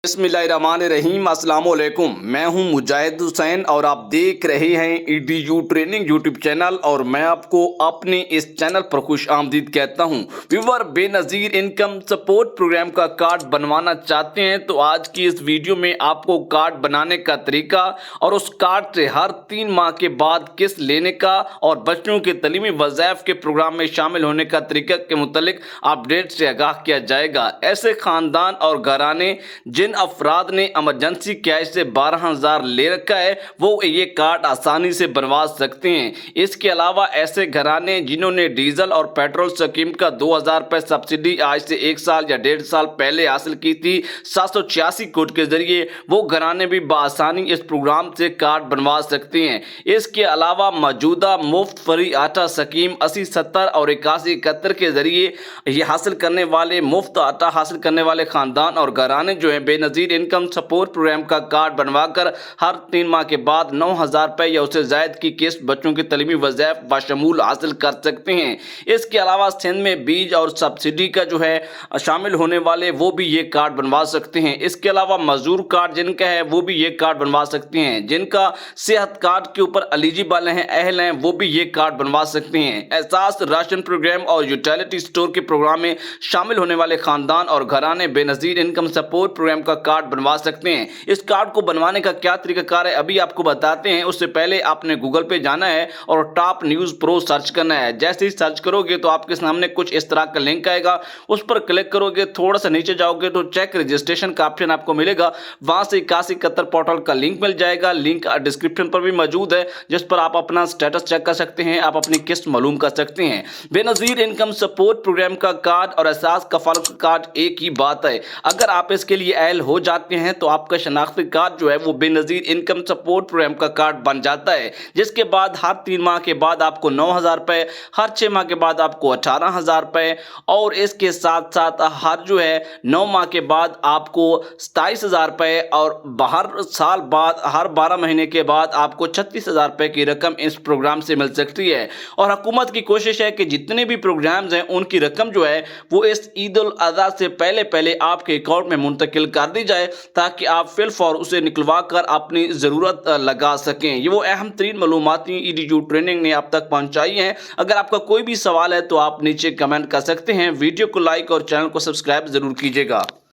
बिस्मिल्लाहिर्रहमानिर्रहीम। अस्सलाम वालेकुम। मैं हूं मुजाहिद हुसैन और आप देख रहे हैं ईडीयू ट्रेनिंग यूट्यूब चैनल और मैं आपको अपने इस चैनल पर खुश आमदीद कहता हूं। Viewer, Benazir income support programme का कार्ड बनवाना चाहते हैं तो आज की इस वीडियो में आपको कार्ड बनाने का तरीका और उस कार्ड से हर 3 माह के बाद किस्त लेने का और बच्चों के तलीमी वज़ाइफ के प्रोग्राम में शामिल होने का तरीका के मुतालिक अपडेट से आगाह किया जाएगा। ऐसे ख़ानदान और घराने जिन अफराद ने इमरजेंसी कैश से 12,000 ले रखा है वो ये कार्ड आसानी से बनवा सकते हैं। इसके अलावा ऐसे घराने जिन्होंने डीजल और पेट्रोल स्कीम का 2,000 रुपये सब्सिडी आज से 1 साल या 1.5 साल पहले हासिल की थी 786 कोड के जरिए, वो घराने भी बआसानी इस प्रोग्राम से कार्ड बनवा सकते हैं। इसके अलावा मौजूदा मुफ्त फ्री आटा स्कीम 80, 70 और 81, 71 के जरिए ये हासिल करने वाले मुफ्त आटा हासिल करने वाले खानदान और घराने जो है बेनज़ीर इनकम सपोर्ट प्रोग्राम का कार्ड बनवाकर हर 3 माह के बाद 9,000 रुपये या उससे ज़ायद की किस्त बच्चों के तलीमी वज़ाइफ बशमूल हासिल कर सकते हैं। इसके अलावा सिंध में बीज और सब्सिडी का जो है शामिल होने वाले वो भी ये कार्ड बनवा सकते हैं। इसके अलावा मजदूर कार्ड जिनका है वो भी ये कार्ड बनवा सकते हैं। जिनका सेहत कार्ड के ऊपर एलिजिबल हैं, अहल हैं, वो भी ये कार्ड बनवा सकते हैं। एहसास राशन प्रोग्राम और यूटिलिटी स्टोर के प्रोग्राम में शामिल होने वाले खानदान और घराने बेनज़ीर इनकम सपोर्ट प्रोग्राम का कार्ड बनवा सकते हैं। इस कार्ड को बनवाने का क्या तरीकाकार है अभी आपको बताते हैं। उससे पहले आपने गूगल पे जाना है और टॉप न्यूज़ प्रो सर्च करना है। जैसे ही सर्च करोगे तो आपके सामने कुछ इस तरह का लिंक आएगा, उस पर क्लिक करोगे, थोड़ा सा नीचे जाओगे तो चेक रजिस्ट्रेशन का ऑप्शन आपको मिलेगा। वहां से 81, 71 पोर्टल का लिंक मिल जाएगा। लिंक डिस्क्रिप्शन पर भी मौजूद है जिस पर आप अपना स्टेटस चेक कर सकते हैं, आप अपनी किस्त मालूम कर सकते हैं। बेनज़ीर इनकम सपोर्ट प्रोग्राम का कार्ड और एहसास कफालत कार्ड एक ही बात है। अगर आप इसके लिए अहल हो जाते हैं तो आपका शनाख्ती कार्ड जो है वो बेनज़ीर इनकम सपोर्ट प्रोग्राम का कार्ड बन जाता है, जिसके बाद हर 3 माह के बाद आपको 9,000 रुपये, हर 6 माह के बाद आपको 18,000 रुपये और इसके साथ साथ हर जो है 9 माह के बाद आपको 27,000 रुपये और हर साल बाद हर 12 महीने के बाद आपको 36,000 रुपये की रकम इस प्रोग्राम से मिल सकती है। और हुकूमत की कोशिश है कि जितने भी प्रोग्राम्स हैं उनकी रकम जो है वो इस ईद उल अज़हा से पहले पहले आपके अकाउंट में मुंतकिल कर दी जाए ताकि आप फिलफौर उसे निकलवा कर अपनी ज़रूरत लगा सकें। ये वो अहम तरीन मालूमाती ईडीयू ट्रेनिंग ने आप तक पहुंचाई हैं। अगर आपका कोई भी सवाल है तो आप नीचे कमेंट कर सकते हैं। वीडियो को लाइक और चैनल को सब्सक्राइब ज़रूर कीजिएगा।